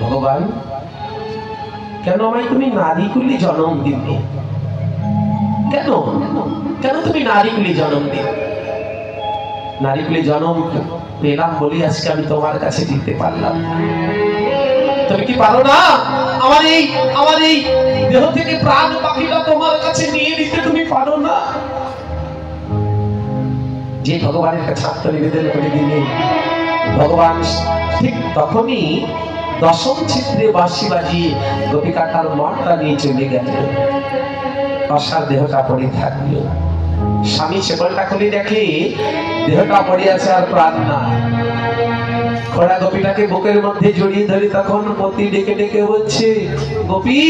ভগবান কেন আমায় তুমি নারী কুলে জন্ম দিলে? কেন কেন তুমি নারী কুলে জন্ম দিলে? নারী কুলে জন্ম পেলাম বলি আজকে আমি তোমার কাছে দিতে পারলাম। তুমি কি পারো না আমার এই দেহ থেকে প্রাণ পাখিটা তোমার কাছে নিয়ে নিতে? তুমি পারো না? যে ভগবানের কাছে আত্মনিবেদন করে দিলে ভগবান ঠিক তখনই দশম ছিদ্রে বাঁশি বাজিয়ে গোপিকাটার মনটা নিয়ে চলে গেল। অসার দেহটা পড়ে থাকলো। স্বামী সেবলটা খুলে দেখে দেহটা পড়ে আছে, আর প্রাণ না। খোড়া গোপীটাকে বুকের মধ্যে জড়িয়ে ধরে তখন পতি ডেকে ডেকে বলছে, গোপী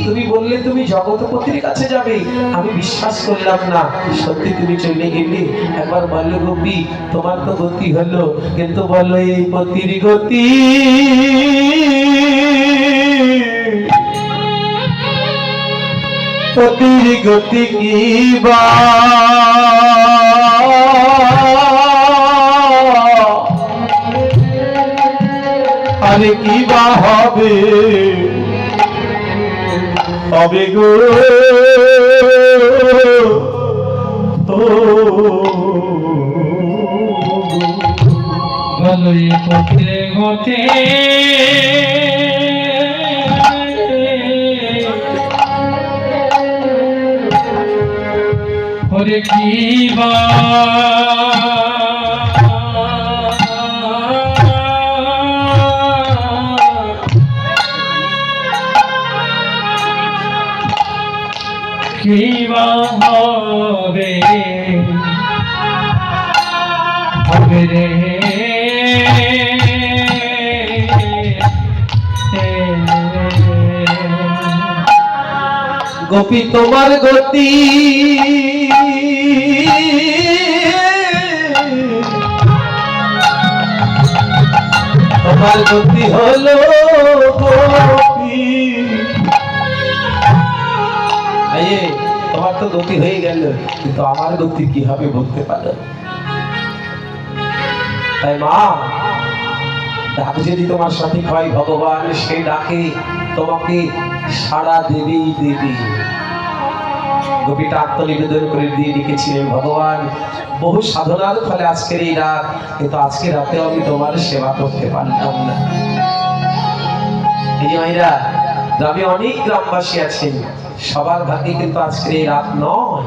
তুমি বললে তুমি জগৎপতির কাছে যাবে, আমি বিশ্বাস করলাম না, সত্যি তুমি চলে গেলে। একবার বললো গোপী তোমার তো গতি হলো, কিন্তু বললো এই পতির গতি পতির গতি কি বা আরে কি বা হবে হবে গো ভালোই পথে গতে ওরে কি বা হবে হবে রে গোপী তোমার গতি তোমার গতি হলো গোপী। তোমার তো গতি হয়ে গেল, কিন্তু আমার গতি কি হবে বলতে পারো? তাই মা ডাক যদি তোমার সঠিক হয়, ভগবান সেই ডাকে তোমাকে সাড়া দেবেই দেবে। গোপীটা আত্মনিবেদন করে দিয়ে লিখেছিলেন, ভগবান বহু সাধনার ফলে আজকের এই রাত, কিন্তু আজকে রাতে আমি তোমার সেবা করতে পারলাম না। এই যে মাইরা গ্রামে অনেক গ্রামবাসী আছেন, সবার ভাগ্যে কিন্তু আজকের এই রাত নয়।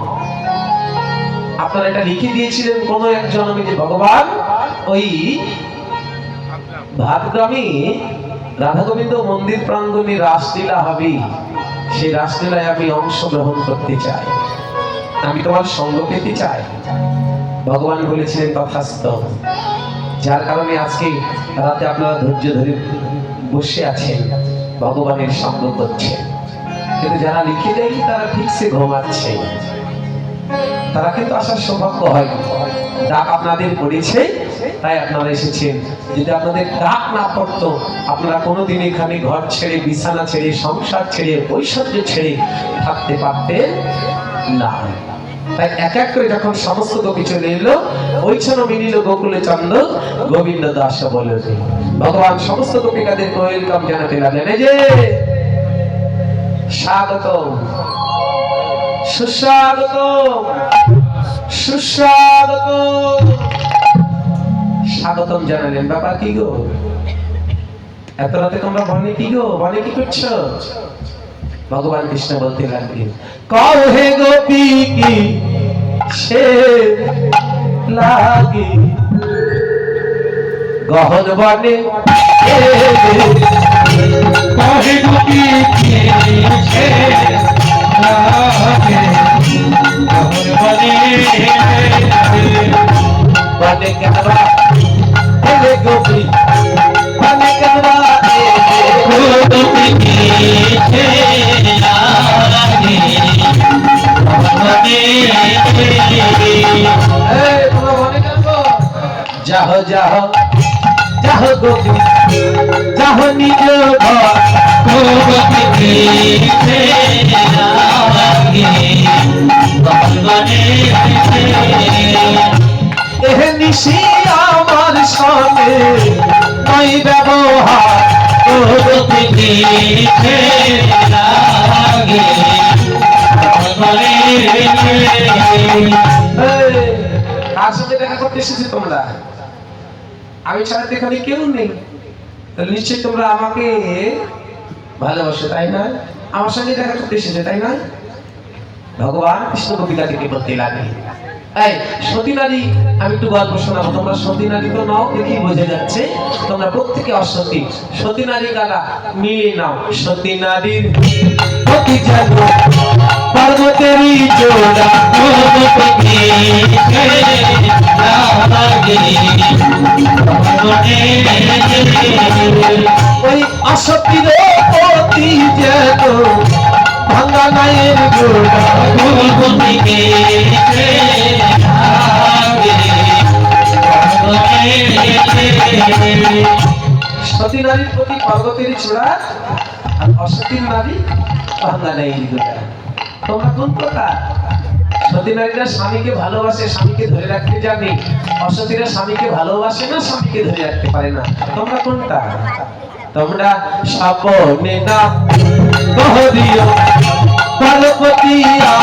আপনারা এটা লিখে দিয়েছিলেন কোন এক জন্মে যে ভগবান ওই ভাতগ্রামে রাধা গোবিন্দ মন্দির প্রাঙ্গণে রাসলীলা হবে, সেই রাসলীলায় আমি অংশগ্রহণ করতে চাই, আমি তোমার সঙ্গ পেতে চাই। ভগবান বলেছিলেন তথাস্তু। যার কারণে আজকে রাতে আপনারা ধৈর্য ধরে বসে আছেন, ভগবানের সঙ্গ করছেন। কিন্তু যারা লিখে দেয়নি তারা ঠিকসে ঘুমাচ্ছে, তারা কিন্তু আসার সৌভাগ্য হয়। ডাক আপনাদের পড়েছে তাই আপনারা এসেছেন। যদি আপনাদের ডাক না পড়তো আপনারা কোনোদিন এখানে ঘর ছেড়ে, বিছানা ছেড়ে, সংসার ছেড়ে, ঐশ্বর্য ছেড়ে থাকতে পারতেন না। তাই এক এক করে যখন সমস্ত গোপী চলে এলো, ওইখানে মিলিল গোকুলে চন্দ্র গোবিন্দ দাস বলে ভগবান সমস্ত গোপিকাদের ওয়েলকাম জানাতে লাগলেন। এই যে স্বাগতম সুস্বাগতম সুস্বাগতম, স্বাগতম জানালেন। ব্যাপার কি গো, এত রাতে তোমরা বনে কি গো, বনে কি করছো? ভগবান কৃষ্ণ বলতে লাগলেন, কও হে গোপী কি সে লাগে গহন বনে, কহে গোপী কি সে লাগে গহন বনে, বনে কেন এলে গোপী, বনে কেন গোপী কি সে লাগে গহন বনে, তোমরা বনে কেন? যাহ যাহ যাহ গোপী যাহ নিজ ঘর, গোপী কি সে লাগে গহন বনে, এহ নিশি আমার সঙ্গে নাই ব্যবহার, গোপী মিছে লাগে ভগবানের কার সঙ্গে দেখা করতে এসেছো তোমরা? আমি ছাড়া তো এখানে কেউ নেই, তাহলে নিশ্চয়ই তোমরা আমাকে ভালোবাসো, তাই না? আমার সঙ্গে দেখা করতে এসেছে, তাই না? ভগবান কৃষ্ণ কবিতা থেকে বলতে লাগে, এই সতী নারী, আমি একটু গল্প শোনাবো। তোমরা সতী নারী তো নাও, দেখি বোঝা যাচ্ছে তোমরা প্রত্যেকে অসতী। সতী নারী কারা মিলে নাও। সতী নারীর প্রতি যেন পার্বতেরই জোড়া, ওই অসতীর প্রতি যেন ভাঙা নায়ের জোড়া। সতী নারীর প্রতি পার্বতেরই জোড়া, আর অসতীর নারী ভাঙা নায়ের জোড়া। তোমরা কোন প্রকার? সতী নারীরা স্বামীকে ভালোবাসে, স্বামীকে ধরে রাখতে জানে। অসতীরা স্বামীকে ভালোবাসে না, স্বামীকে ধরে রাখতে পারে না। তোমরা কোনটা? তোমরা স্বপনে না কহরিও পার্বতীয়া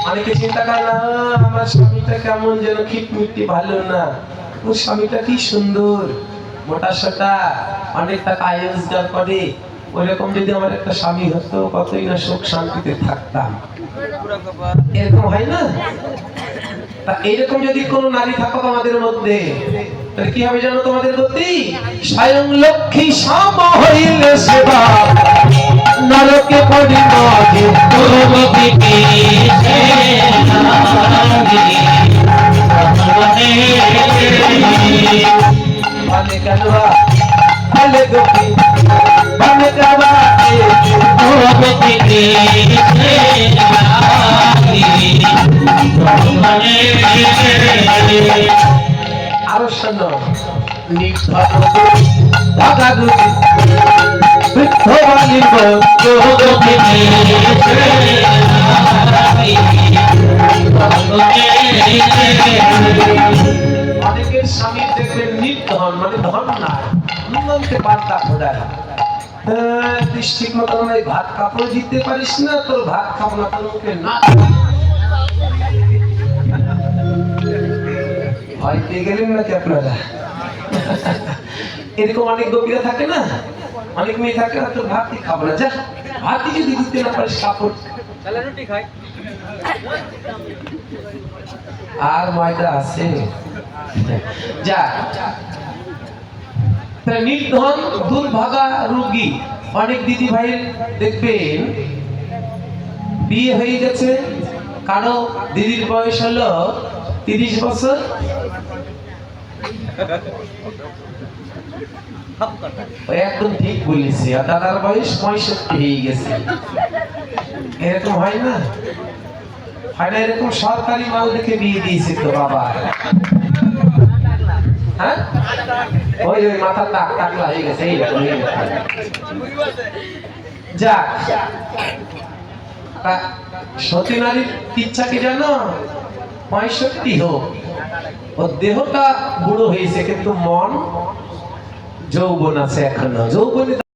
অনেকে চিন্তা করে না, আমার স্বামীটা কেমন যেন খিটমিটি, ভালো না। ওর স্বামীটা কি সুন্দর, মোটা সোটা, অনেক টাকা আয় রোজগার করে। ওইরকম যদি আমার একটা স্বামী হতো, কতই না সুখ শান্তিতে থাকতাম। এরকম হয় না? তা এইরকম যদি কোনো নারী থাকতো আমাদের মধ্যে, তাহলে কি হবে জানো তোমাদের গতি? স্বয়ং লক্ষ্মী সাম হইলে সেবা নরকে পড়ি নদে। মানে গালুয়া ফলে গোপী মানে গাবা আরো শোনো, অনেকের স্বামী দেখবেন নির্ধন, মানে ধন না, নুনকে বার্তা খোদায়। তুই ঠিক মতো ভাত কাপড় দিতে পারিস না, তোর ভাত খাবো না, তোর মুখে না। ভয় পেয়ে গেলেন নাকি আপনারা? এরকম অনেক গোপীরা থাকে না, অনেক মেয়ে থাকে না, তোর ভাতই খাবো না, যা ভাতই যদি দিতে না পারিস কাপড় আর ময়দা আছে, যা। নির্ধন দুর্ভাগা রোগী অনেক দিদি ভাই দেখবেন বিয়ে হয়ে গেছে, কারো দিদির বয়স হলো 30 বছর, একদম ঠিক বলেছে, আর দাদার বয়স 65 হয়ে গেছে। এরকম হয় না? হয় না? এরকম সরকারি মাল দেখে বিয়ে দিয়েছে তো বাবা। হ্যাঁ, ওই ওই মাথা টাকলা হয়ে গেছে, এইরকম হয়ে গেছে। যাক, সতী নারীর ইচ্ছা কি জানো? 65 হোক, ওর দেহটা বুড়ো হয়েছে কিন্তু মন যৌবন আছে এখনো। যৌবনে